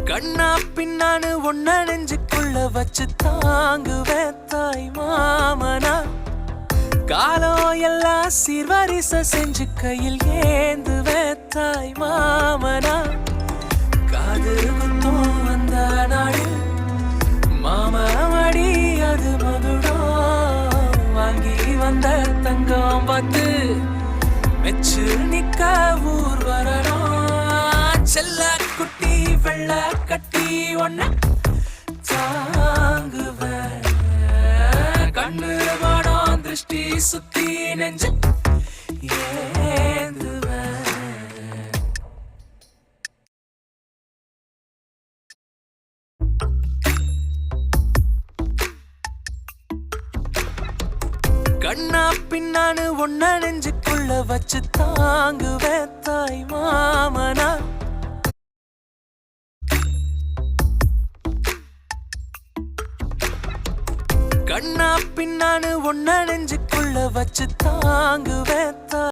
கண்ணா பின்னானு ஒன்ன நெஞ்சுக்குள்ள வச்சு தாங்குவேன் தாய் மாமனா. காலம் எல்லாம் சீர்வரிச செஞ்சு கையில் ஏந்துவேன் தாய் மாமனா. காது குத்தம் வந்த நாளில் மாமடி அது மகுடம் வாங்கி வந்த தங்கம் பார்த்து மெச்சு நிக்க ஊர் வரணும். செல்ல குட்டி வெள்ள கட்டி ஒன்ன தாங்குவேன். கண்ணு வாடம் திருஷ்டி சுத்தி நெஞ்சு ஏந்துவேன். கண்ணா பின்னானு ஒன்ன நெஞ்சுக்குள்ள வச்சு தாங்குவேன் தாய் மாமனா. கண்ணா பின்னானு ஒன்ன நெஞ்சுக்குள்ள வச்சு தாங்குவேன் தாய்